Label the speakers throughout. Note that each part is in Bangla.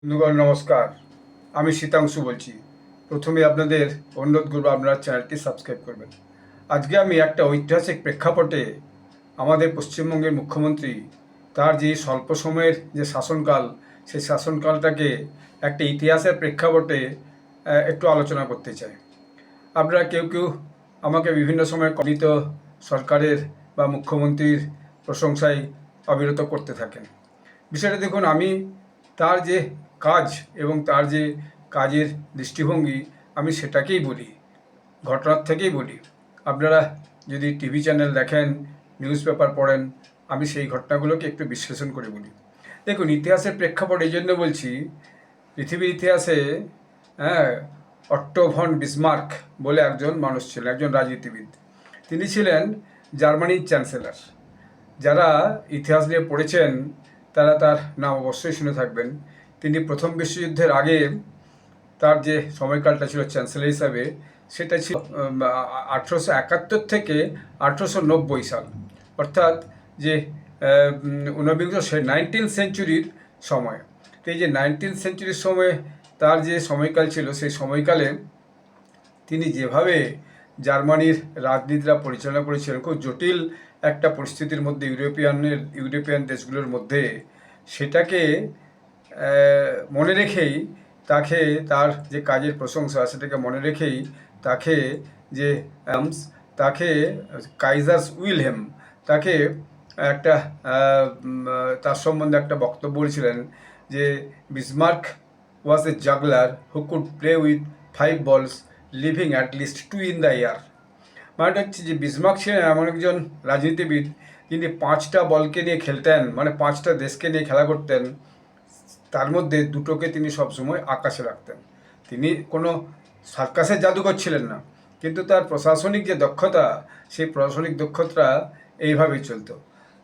Speaker 1: বন্ধুগণ নমস্কার, আমি শীতাংশু বলছি। প্রথমে আপনাদের অনুরোধ করব আপনারা চ্যানেলটি সাবস্ক্রাইব করবেন। আজকে আমি একটা ঐতিহাসিক প্রেক্ষাপটে আমাদের পশ্চিমবঙ্গের মুখ্যমন্ত্রী তার যে স্বল্প সময়ের যে শাসনকাল, সেই শাসনকালটাকে একটা ইতিহাসের প্রেক্ষাপটে একটু আলোচনা করতে চাই। আপনারা কেউ কেউ আমাকে বিভিন্ন সময় কলিত সরকারের বা মুখ্যমন্ত্রীর প্রশংসায় অবিরত করতে থাকেন। বিষয়টা দেখুন, আমি তার যে কাজ এবং তার যে কাজের দৃষ্টিভঙ্গি, আমি সেটাকেই বলি, ঘটনার থেকেই বলি। আপনারা যদি টিভি চ্যানেল দেখেন, নিউজ পেপার পড়েন, আমি সেই ঘটনাগুলোকে একটু বিশ্লেষণ করে বলি। দেখুন, ইতিহাসের প্রেক্ষাপট এই জন্য বলছি, পৃথিবীর ইতিহাসে হ্যাঁ অট্টো ভন বিসমার্ক বলে একজন মানুষ ছিলেন, একজন রাজনীতিবিদ। তিনি ছিলেন জার্মানির চ্যান্সেলর। যারা ইতিহাস নিয়ে পড়েছেন তারা তার নাম অবশ্যই শুনে থাকবেন। তিনি প্রথম বিশ্বযুদ্ধের আগে তার যে সময়কালটা ছিল চ্যান্সেলর হিসাবে, সেটা ছিল 1871 থেকে 1890 সাল, অর্থাৎ যে ঊনবিংশ 19th সেঞ্চুরির সময়। তো এই যে 19th সেঞ্চুরির সময় তার যে সময়কাল ছিল, সেই সময়কালে তিনি যেভাবে জার্মানির রাজনীতিরা পরিচালনা করেছিলেন, খুব জটিল একটা পরিস্থিতির মধ্যে ইউরোপিয়ান দেশগুলোর মধ্যে, সেটাকে মনে রেখেই তাকে তার যে কাজের প্রশংসা, সেটাকে মনে রেখেই তাকে যে তাকে কাইজার্স উইলহেম তাকে একটা তার সম্বন্ধে একটা বক্তব্য বলেছিলেন যে Bismarck was a juggler who could play with 5 balls living at least 2 in the year। মানেটা হচ্ছে যে বিসমার্ক ছিলেন এমন একজন রাজনীতিবিদ যিনি 5টা বলকে নিয়ে খেলতেন, মানে 5টা দেশকে নিয়ে খেলা করতেন। তার মধ্যে দুটোকে তিনি সবসময় আকাশে রাখতেন। তিনি কোনো সার্কাসের জাদুকর ছিলেন না, কিন্তু তার প্রশাসনিক যে দক্ষতা, সেই প্রশাসনিক দক্ষতা এইভাবেই চলতো।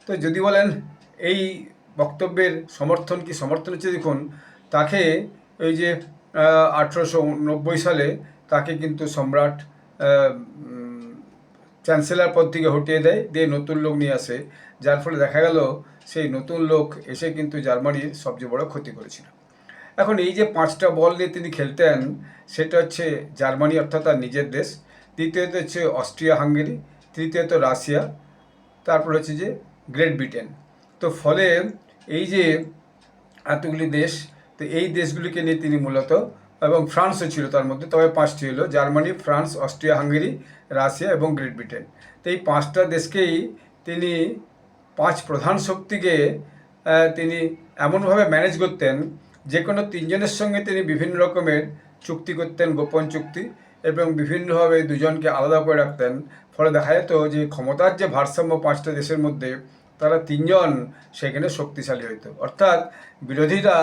Speaker 1: তো যদি বলেন এই বক্তব্যের সমর্থন কি সমর্থন হচ্ছে, দেখুন তাকে এই যে 1890 সালে তাকে কিন্তু সম্রাট চ্যান্সেলর পদ থেকে হটিয়ে দেয়, দিয়ে নতুন লোক নিয়ে আসে। যার ফলে দেখা গেল সেই নতুন লোক এসে কিন্তু জার্মানির সবচেয়ে বড় ক্ষতি করেছিল। এখন এই যে 5টা বল নিয়ে তিনি খেলতেন, সেটা হচ্ছে জার্মানি অর্থাৎ তার নিজের দেশ, দ্বিতীয়ত হচ্ছে অস্ট্রিয়া হাঙ্গেরি, তৃতীয়ত রাশিয়া, তারপর হচ্ছে যে গ্রেট ব্রিটেন। তো ফলে এই যে এতগুলি দেশ, তো এই দেশগুলিকে নিয়ে তিনি মূলত, এবং ফ্রান্সও ছিল তার মধ্যে, তবে 5টি হলো Germany, France, Austria Hungary, Russia এবং গ্রেট ব্রিটেন। তো এই 5টা দেশকেই তিনি 5 প্রধান শক্তিকে তিনি এমনভাবে ম্যানেজ করতেন, যে কোনো 3জনের সঙ্গে তিনি বিভিন্ন রকমের চুক্তি করতেন, গোপন চুক্তি, এবং বিভিন্নভাবে দুজনকে আলাদা করে রাখতেন। ফলে দেখা যেত যে ক্ষমতার যে ভারসাম্য 5টা দেশের মধ্যে, তারা 3জন সেখানে শক্তিশালী হইতো, অর্থাৎ বিরোধীরা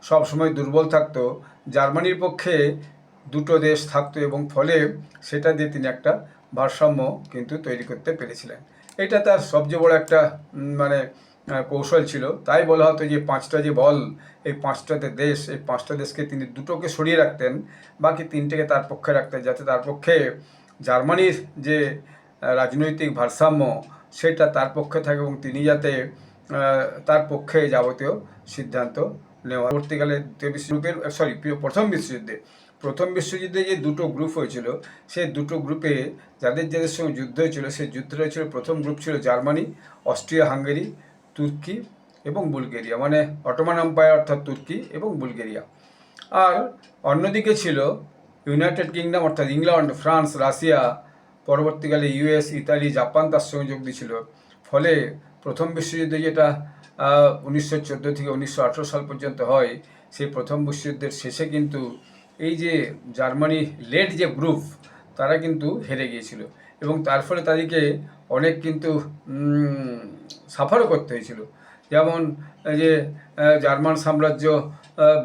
Speaker 1: সবসময় দুর্বল থাকতো, জার্মানির পক্ষে 2টো দেশ থাকতো, এবং ফলে সেটা দিয়ে তিনি একটা ভারসাম্য কিন্তু তৈরি করতে পেরেছিলেন। এটা তার সবচেয়ে বড় একটা মানে কৌশল ছিল। তাই বলা হতো যে 5টা যে বল, এই 5টাতে দেশ, এই 5টা দেশকে তিনি 2টোকে সরিয়ে রাখতেন, বাকি 3টেকে তার পক্ষে রাখতেন, যাতে তার পক্ষে জার্মানির যে রাজনৈতিক ভারসাম্য, সেটা তার পক্ষে থাকে, এবং তিনি যাতে তার পক্ষে যাবতীয় সিদ্ধান্ত নেওয়া। পরবর্তীকালে প্রথম বিশ্বযুদ্ধে যে 2টো গ্রুপ হয়েছিল, সেই 2টো গ্রুপে যাদের সঙ্গে যুদ্ধ হয়েছিল, সেই যুদ্ধটা হয়েছিল, প্রথম গ্রুপ ছিল জার্মানি, অস্ট্রিয়া হাঙ্গেরি, তুর্কি এবং বুলগেরিয়া, মানে অটোমান এম্পায়ার অর্থাৎ তুর্কি এবং বুলগেরিয়া। আর অন্যদিকে ছিল ইউনাইটেড কিংডম অর্থাৎ ইংল্যান্ড, ফ্রান্স, রাশিয়া, পরবর্তীকালে ইউএস, ইতালি, জাপান তার সঙ্গে যোগ দিয়েছিল। ফলে প্রথম বিশ্বযুদ্ধে, যেটা 1914 থেকে 1918 সাল পর্যন্ত হয়, সেই প্রথম বিশ্বযুদ্ধের শেষে কিন্তু এই যে জার্মানি লেড যে গ্রুপ, তারা কিন্তু হেরে গিয়েছিল, এবং তার ফলে তাদেরকে অনেক কিন্তু সাফারও করতে হয়েছিল। যেমন যে জার্মান সাম্রাজ্য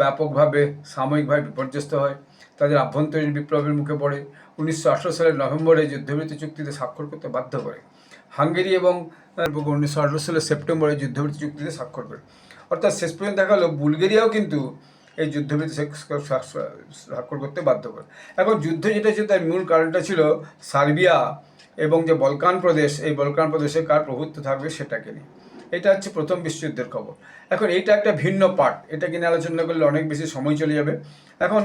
Speaker 1: ব্যাপকভাবে সাময়িকভাবে বিপর্যস্ত হয়, তাদের আভ্যন্তরীণ বিপ্লবের মুখে পড়ে। 1918 সালের নভেম্বরে যুদ্ধবিরতি চুক্তিতে স্বাক্ষর করতে বাধ্য করে হাঙ্গেরি, এবং 1918 সালের সেপ্টেম্বরে যুদ্ধবিরতি চুক্তিতে স্বাক্ষর করে। অর্থাৎ শেষ পর্যন্ত দেখা গেল বুলগেরিয়াও কিন্তু এই যুদ্ধবিরতি স্বাক্ষর করতে বাধ্য করে। এখন যুদ্ধ যেটা ছিল, তার মূল কারণটা ছিল সার্বিয়া এবং যে বলকান প্রদেশ, এই বলকান প্রদেশে কার প্রভুত্ব থাকবে সেটাকে নিয়ে। এটা হচ্ছে প্রথম বিশ্বযুদ্ধের খবর। এখন এইটা একটা ভিন্ন পার্ট, এটা কিনে আলোচনা করলে অনেক বেশি সময় চলে যাবে। এখন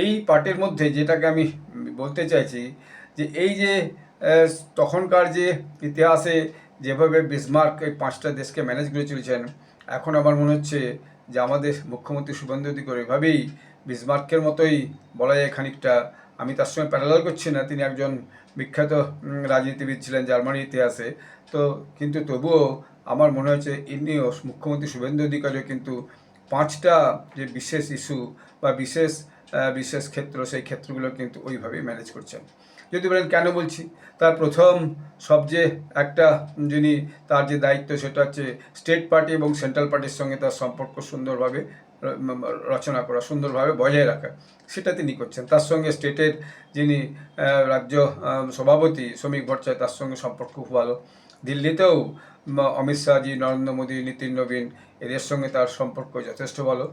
Speaker 1: এই পার্টের মধ্যে যেটাকে আমি বলতে চাইছি যে এই যে তখনকার যে ইতিহাসে যেভাবে বিসমার্ক এই 5টা দেশকে ম্যানেজ করে চলেছেন, এখন আমার মনে হচ্ছে যে আমাদের মুখ্যমন্ত্রী শুভেন্দু অধিকারী এভাবেই বিসমার্কের মতোই বলা যায় খানিকটা। আমি তার সঙ্গে প্যারালাল করছি না, তিনি একজন বিখ্যাত রাজনীতিবিদ ছিলেন জার্মানির ইতিহাসে, তো কিন্তু তবুও আমার মনে হয়েছে ইনিও মুখ্যমন্ত্রী শুভেন্দু অধিকারীও কিন্তু 5টা যে বিশেষ ইস্যু বা বিশেষ বিশেষ ক্ষেত্র, সেই ক্ষেত্রগুলো কিন্তু ওইভাবেই ম্যানেজ করছেন। যদি বলেন কেন বলছি, তার প্রথম সবচেয়ে একটা যিনি তার যে দায়িত্ব সেটা হচ্ছে স্টেট পার্টি এবং সেন্ট্রাল পার্টির সঙ্গে তার সম্পর্ক সুন্দরভাবে রচনা করা, সুন্দরভাবে বজায় রাখা, সেটা তিনি করছেন। তার সঙ্গে স্টেটের যিনি রাজ্য সভাপতি শ্রমিক ভট্টাচার্য, তার সঙ্গে সম্পর্ক খুব ভালো। দিল্লিতেও অমিত শাহজি, নরেন্দ্র মোদী, নীতিন নবীন, এদের সঙ্গে তার সম্পর্ক যথেষ্ট ভালো।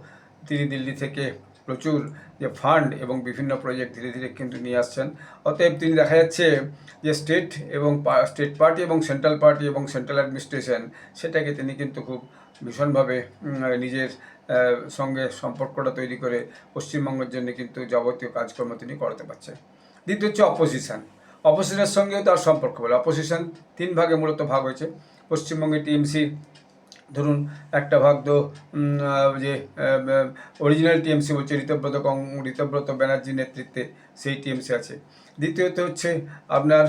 Speaker 1: তিনি দিল্লি থেকে প্রচুর যে ফান্ড এবং বিভিন্ন প্রজেক্ট ধীরে ধীরে কিন্তু নিয়ে আসছেন। অতএব তিনি দেখা যাচ্ছে যে স্টেট পার্টি এবং সেন্ট্রাল পার্টি এবং সেন্ট্রাল অ্যাডমিনিস্ট্রেশন, সেটাকে তিনি কিন্তু খুব ভীষণভাবে নিজের সঙ্গে সম্পর্কটা তৈরি করে পশ্চিমবঙ্গের জন্য কিন্তু যাবতীয় কাজকর্ম তিনি করাতে পারছেন। দ্বিতীয় হচ্ছে অপোজিশনের সঙ্গেও তার সম্পর্ক ভালো। অপোজিশন 3 ভাগে মূলত ভাগ হয়েছে। পশ্চিমবঙ্গে টিএমসি, ধরুন একটা ভাগ তো যে অরিজিনাল টিএমসি বলছে ঋতব্রত ব্যানার্জির নেতৃত্বে, সেই টিএমসি আছে। দ্বিতীয়ত হচ্ছে আপনার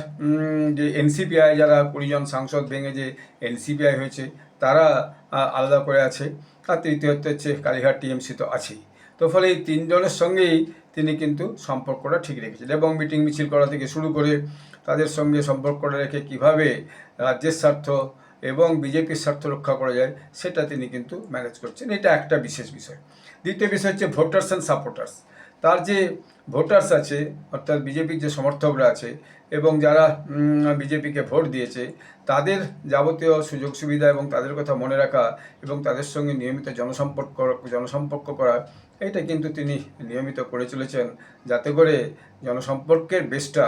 Speaker 1: যে এনসিপিআই, যারা 20 জন সাংসদ ভেঙে যে এনসিপিআই হয়েছে, তারা আলাদা করে আছে। আর তৃতীয়ত হচ্ছে কালীঘাট টিএমসি তো আছেই। তো ফলে এই 3 জনের সঙ্গেই তিনি কিন্তু সম্পর্কটা ঠিক রেখেছেন এবং মিটিং মিছিল করা থেকে শুরু করে তাদের সঙ্গে সম্পর্কটা রেখে কীভাবে রাজ্যের স্বার্থ এবং বিজেপির স্বার্থ রক্ষা করা যায় সেটা তিনি কিন্তু ম্যানেজ করছেন। এটা একটা বিশেষ বিষয়। দ্বিতীয় বিষয় হচ্ছে ভোটার্স অ্যান্ড সাপোর্টার্স। তার যে ভোটার্স আছে, অর্থাৎ বিজেপির যে সমর্থকরা আছে এবং যারা বিজেপিকে ভোট দিয়েছে, তাদের যাবতীয় সুযোগ সুবিধা এবং তাদের কথা মনে রাখা এবং তাদের সঙ্গে নিয়মিত জনসম্পর্ক করা, এটা কিন্তু তিনি নিয়মিত করে চলেছেন, যাতে করে জনসম্পর্কের বেসটা,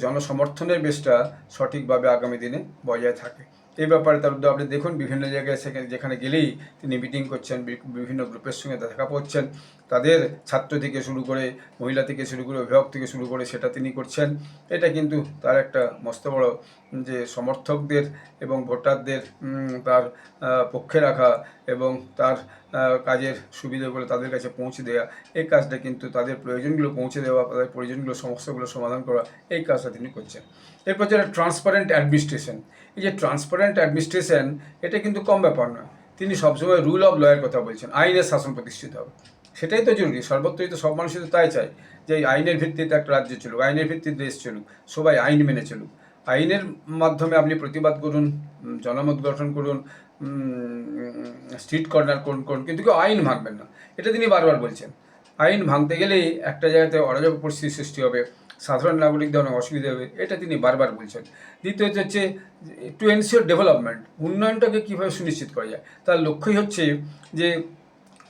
Speaker 1: জনসমর্থনের বেসটা সঠিকভাবে আগামী দিনে বজায় থাকে। এই ব্যাপারে তার আপনি দেখুন বিভিন্ন জায়গায় যেখানে গেলেই তিনি মিটিং করছেন, বিভিন্ন গ্রুপের সঙ্গে দেখা করছেন, তাদের ছাত্র থেকে শুরু করে, মহিলা থেকে শুরু করে, অভিভাবক থেকে শুরু করে সেটা তিনি করছেন। এটা কিন্তু তার একটা মস্ত বড় যে সমর্থকদের এবং ভোটারদের তার পক্ষে রাখা এবং তার কাজের সুবিধাগুলো তাদের কাছে পৌঁছে দেওয়া, এই কাজটা কিন্তু তাদের প্রয়োজনগুলো পৌঁছে দেওয়া, তাদের প্রয়োজনগুলো, সমস্যাগুলো সমাধান করা, এই কাজটা তিনি করছেন। এরপর যেটা ট্রান্সপারেন্ট অ্যাডমিনিস্ট্রেশন, এই যে ট্রান্সপারেন্ট অ্যাডমিনিস্ট্রেশন, এটা কিন্তু কম ব্যাপার নয়। তিনি সবসময় রুল অফ লয়ের কথা বলছেন, আইনের শাসন প্রতিষ্ঠিত হবে, সেটাই তো জরুরি। সর্বত্রই তো সব মানুষই তো তাই চায় যে আইনের ভিত্তিতে একটা রাজ্য চলুক, আইনের ভিত্তিতে দেশ চলুক, সবাই আইন মেনে চলুক। আইনের মাধ্যমে আপনি প্রতিবাদ করুন, জনমত গঠন করুন, স্ট্রিট কর্নার করুন, কিন্তু কেউ আইন ভাঙবেন না, এটা তিনি বারবার বলছেন। আইন ভাঙতে গেলেই একটা জায়গাতে অরাজক পরিস্থিতি সৃষ্টি হবে, সাধারণ নাগরিকদের অনেক অসুবিধা হবে, এটা তিনি বারবার বলছেন। দ্বিতীয়ত হচ্ছে টু এনশিওর ডেভেলপমেন্ট, উন্নয়নটাকে কীভাবে সুনিশ্চিত করা যায়, তার লক্ষ্যই হচ্ছে যে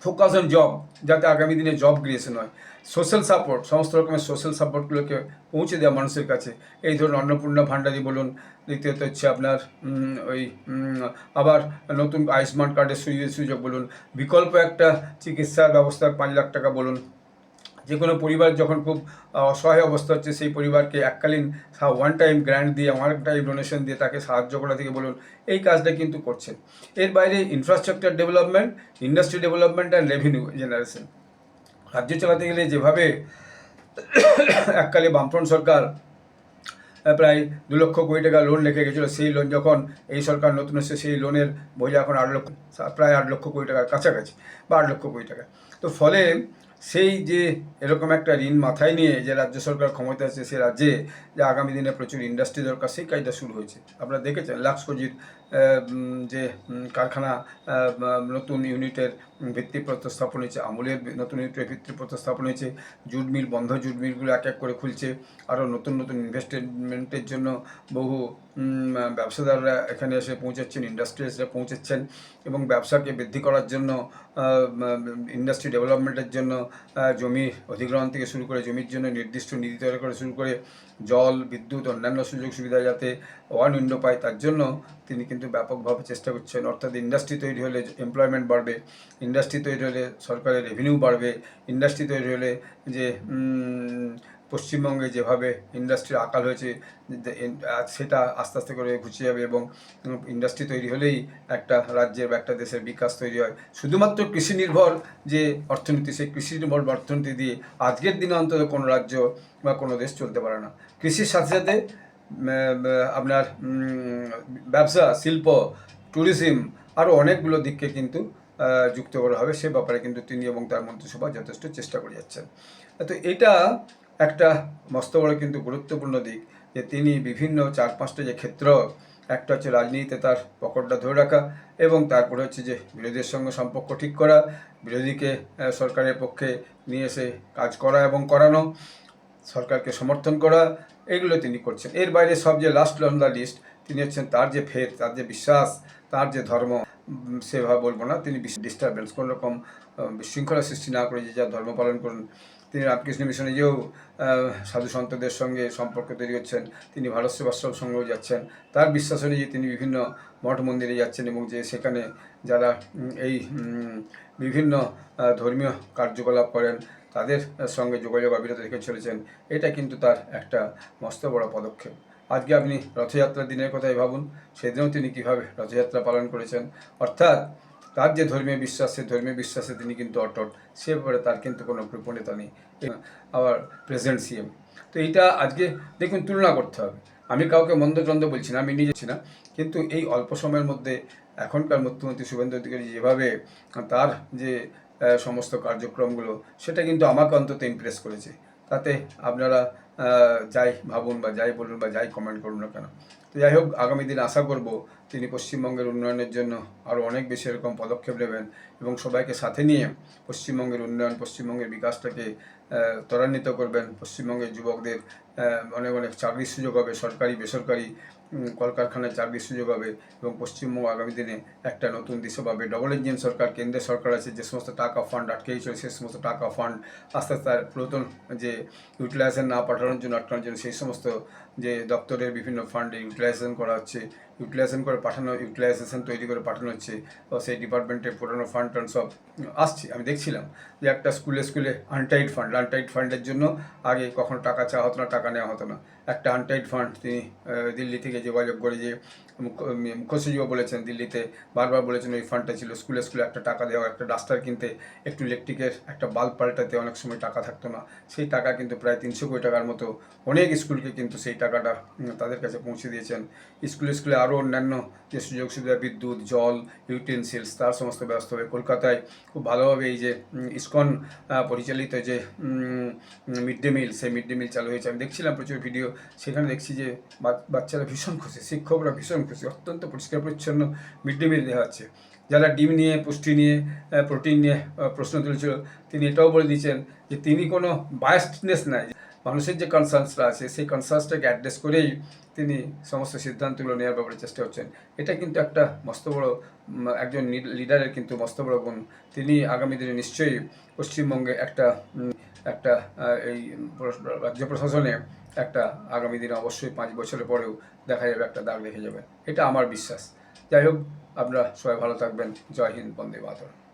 Speaker 1: ফোকাস অন জব, যাতে আগামী দিনে জব ক্রিয়েশন হয়। সোশ্যাল সাপোর্ট, সমস্ত রকমের সোশ্যাল সাপোর্টগুলোকে পৌঁছে দেওয়া মানুষের কাছে, এই ধরুন অন্নপূর্ণা ভাণ্ডারী বলুন। দ্বিতীয়ত হচ্ছে আপনার ওই আবার নতুন আয়ুষ্মান কার্ডের সুযোগ বলুন, বিকল্প একটা চিকিৎসার ব্যবস্থা 5 লাখ টাকা বলুন। যে কোনো পরিবার যখন খুব অসহায় অবস্থা হচ্ছে, সেই পরিবারকে এককালীন ওয়ান টাইম গ্র্যান্ট দিয়ে, ওয়ান টাইম ডোনেশন দিয়ে তাকে সাহায্য করা থেকে বলুন, এই কাজটা কিন্তু করছেন। এর বাইরে infrastructure development, industry development and revenue generation. রাজ্য চালাতে গেলে যেভাবে এককালে বামফ্রন্ট সরকার প্রায় 2 লক্ষ কোটি টাকা লোন রেখে গেছিলো, সেই লোন যখন এই সরকার নতুন এসে, সেই লোনের বোঝা এখন প্রায় 8 লক্ষ কোটি টাকার কাছাকাছি, বা 8 লক্ষ কোটি টাকা। তো ফলে সেই যে এরকম একটা ঋণ মাথায় নিয়ে যে রাজ্য সরকার ক্ষমতা আছে, সে রাজ্যে যে আগামী দিনে প্রচুর ইন্ডাস্ট্রি দরকার, সেই কাজটা শুরু হয়েছে। আপনারা দেখেছেন লাক্সকোজির যে কারখানা, নতুন ইউনিটের ভিত্তিপ্রস্তর স্থাপন হয়েছে, আমুলের নতুন ইউনিটের ভিত্তিপ্রস্তর স্থাপন হয়েছে, জুট মিল, বন্ধ জুট মিলগুলো এক এক করে খুলছে, আরও নতুন নতুন ইনভেস্টমেন্টের জন্য বহু ব্যবসাদাররা এখানে এসে পৌঁছাচ্ছেন, ইন্ডাস্ট্রিয়ালসরা পৌঁছাচ্ছেন, এবং ব্যবসাকে বৃদ্ধি করার জন্য, ইন্ডাস্ট্রি ডেভেলপমেন্টের জন্য জমি অধিগ্রহণ থেকে শুরু করে, জমির জন্য নির্দিষ্ট নীতি তৈরি করে শুরু করে, জল, বিদ্যুৎ, অন্যান্য সুযোগ সুবিধা যাতে ওয়ান উইন্ডো পায়, তার জন্য তিনি কিন্তু কিন্তু ব্যাপকভাবে চেষ্টা করছেন। অর্থাৎ ইন্ডাস্ট্রি তৈরি হলে এমপ্লয়মেন্ট বাড়বে, ইন্ডাস্ট্রি তৈরি হলে সরকারের রেভিনিউ বাড়বে, ইন্ডাস্ট্রি তৈরি হলে যে পশ্চিমবঙ্গে যেভাবে ইন্ডাস্ট্রির আকাল হয়েছে সেটা আস্তে আস্তে করে ঘুচিয়ে যাবে এবং ইন্ডাস্ট্রি তৈরি হলেই একটা রাজ্যের বা একটা দেশের বিকাশ তৈরি হয়। শুধুমাত্র কৃষি নির্ভর যে অর্থনীতি, সেই কৃষি নির্ভর অর্থনীতি দিয়ে আজকের দিনে অন্তত কোনো রাজ্য বা কোনো দেশ চলতে পারে না। কৃষির সাথে সাথে আপনার ব্যবসা, শিল্প, ট্যুরিজম আরও অনেকগুলো দিককে কিন্তু যুক্ত করা হবে, সে ব্যাপারে কিন্তু তিনি এবং তার মন্ত্রিসভা যথেষ্ট চেষ্টা করে যাচ্ছেন। তো এটা একটা মস্ত বড় কিন্তু গুরুত্বপূর্ণ দিক যে তিনি বিভিন্ন 4-5টা যে ক্ষেত্র, একটা হচ্ছে রাজনীতিতে তার পকড়টা ধরে রাখা, এবং তারপরে হচ্ছে যে বিরোধীদের সঙ্গে সম্পর্ক ঠিক করা, বিরোধীকে সরকারের পক্ষে নিয়ে এসে কাজ করা এবং করানো, সরকারকে সমর্থন করা, এগুলো তিনি করছেন। এর বাইরে সব যে লাস্ট অন দ্য লিস্ট তিনি হচ্ছেন তার যে ফেথ, তার যে বিশ্বাস, তার যে ধর্ম, সেভাবে বলবো না, তিনি ডিস্টারবেন্স কোনো রকম বিশৃঙ্খলা সৃষ্টি না করে যে যা ধর্ম পালন করুন। তিনি রামকৃষ্ণ মিশনে যেও সাধু সন্তদের সঙ্গে সম্পর্ক তৈরি হচ্ছেন, তিনি ভারত সেবাশ্রম সঙ্গেও যাচ্ছেন। তার বিশ্বাস অনুযায়ী তিনি বিভিন্ন মঠ মন্দিরে যাচ্ছেন এবং যে সেখানে যারা এই বিভিন্ন ধর্মীয় কার্যকলাপ করেন তাদের সঙ্গে যোগাযোগ অবিরত রেখে চলেছেন। এটা কিন্তু তার একটা মস্ত বড় পদক্ষেপ। আজকে আপনি রথযাত্রার দিনের কথাই ভাবুন, সেদিনেও তিনি কীভাবে রথযাত্রা পালন করেছেন। অর্থাৎ তার যে ধর্মীয় বিশ্বাস, সেই ধর্মীয় বিশ্বাসে তিনি কিন্তু অটট, সে ব্যাপারে তার কিন্তু কোনো কৃপণতা নেই। আবার প্রেজেন্ট সিএম, তো এইটা আজকে দেখুন তুলনা করতে হবে। আমি কাউকে মন্দ বলছি না, আমি নিজে ছি না, কিন্তু এই অল্প সময়ের মধ্যে এখনকার মুখ্যমন্ত্রী শুভেন্দু অধিকারী যেভাবে তার যে সমস্ত কার্যক্রমগুলো, সেটা কিন্তু আমাকে অন্তত ইমপ্রেস করেছে। তাতে আপনারা যাই ভাবুন বা যাই বলুন বা যাই কমেন্ট করুন না কেন, তো যাই হোক, আগামী দিনে আশা করব তিনি পশ্চিমবঙ্গের উন্নয়নের জন্য আরও অনেক বেশি এরকম পদক্ষেপ নেবেন এবং সবাইকে সাথে নিয়ে পশ্চিমবঙ্গের উন্নয়ন, পশ্চিমবঙ্গের বিকাশটাকে ত্বরান্বিত করবেন। পশ্চিমবঙ্গের যুবকদের অনেক চাকরির সুযোগ হবে, সরকারি বেসরকারি কলকারখানায় চাকরির সুযোগ হবে এবং পশ্চিমবঙ্গ আগামী দিনে একটা নতুন দিশা পাবে। ডবল ইঞ্জিন সরকার, কেন্দ্রের সরকার আছে, যে সমস্ত টাকা ফান্ড আটকেই চলে, সেই সমস্ত টাকা ফান্ড আস্তে আস্তে তার পুরাতন যে ইউটিলাইজেশন না পাঠানোর জন্য, আটকানোর জন্য সেই সমস্ত যে দপ্তরের বিভিন্ন ফান্ডে ইউটিলাইজেশন করা হচ্ছে, ইউটিলাইজেশন তৈরি করে পাঠানো হচ্ছে, তো সেই ডিপার্টমেন্টে পুরনো ফান্ড টান্ড সব আসছে। আমি দেখছিলাম যে একটা স্কুলে আনটাইড ফান্ডের জন্য আগে কখনো টাকা চাওয়া হতো না, টাকা নেওয়া হতো না। একটা আনটাইড ফান্ড তিনি দিল্লি থেকে যোগাযোগ করে, যে মুখ্য সচিব বলেছেন দিল্লিতে বারবার বলেছেন, ওই ফান্ডটা ছিল স্কুলে একটা টাকা দেওয়া, একটা ডাস্টার কিনতে, একটু ইলেকট্রিকের একটা বাল্ব পাল্টাতে অনেক সময় টাকা থাকতো না, সেই টাকা কিন্তু প্রায় 300 কোটি টাকার মতো অনেক স্কুলকে কিন্তু সেই টাকাটা তাদের কাছে পৌঁছে দিয়েছেন। স্কুলে আরও অন্যান্য যে সুযোগ সুবিধা, বিদ্যুৎ, জল, ইউটেন্সিলস, তার সমস্ত ব্যবস্থা হবে। কলকাতায় খুব ভালোভাবে এই যে ইসকন পরিচালিত যে মিড ডে মিল, সেই মিড ডে মিল চালু হয়েছে। আমি দেখছিলাম প্রচুর ভিডিও, সেখানে দেখছি যে বাচ্চারা ভীষণ খুশি, শিক্ষকরা ভীষণ খুশি, অত্যন্ত পরিষ্কার পরিচ্ছন্ন মিড ডে মিল দেওয়া হচ্ছে। যারা ডিম নিয়ে, পুষ্টি নিয়ে, প্রোটিন নিয়ে প্রশ্ন তুলেছিল, তিনি এটাও বলে দিয়েছেন যে তিনি কোনো বায়াসনেস নাই, মানুষের যে কনসার্নসটা আছে সেই কনসার্নসটাকে অ্যাড্রেস করেই তিনি সমস্ত সিদ্ধান্তগুলো নেওয়ার ব্যাপারে চেষ্টা করছেন। এটা কিন্তু একটা মস্ত বড় একজন লিডারের কিন্তু মস্ত বড় গুণ। তিনি আগামী দিনে নিশ্চয়ই পশ্চিমবঙ্গে একটা এই রাজ্য প্রশাসনে একটা আগামী দিনে অবশ্যই 5 বছরের পরেও দেখা যাবে, একটা দাগ রেখে যাবে, এটা আমার বিশ্বাস। যাই হোক, আপনারা সবাই ভালো থাকবেন। জয় হিন্দ, বন্দে মাতরম।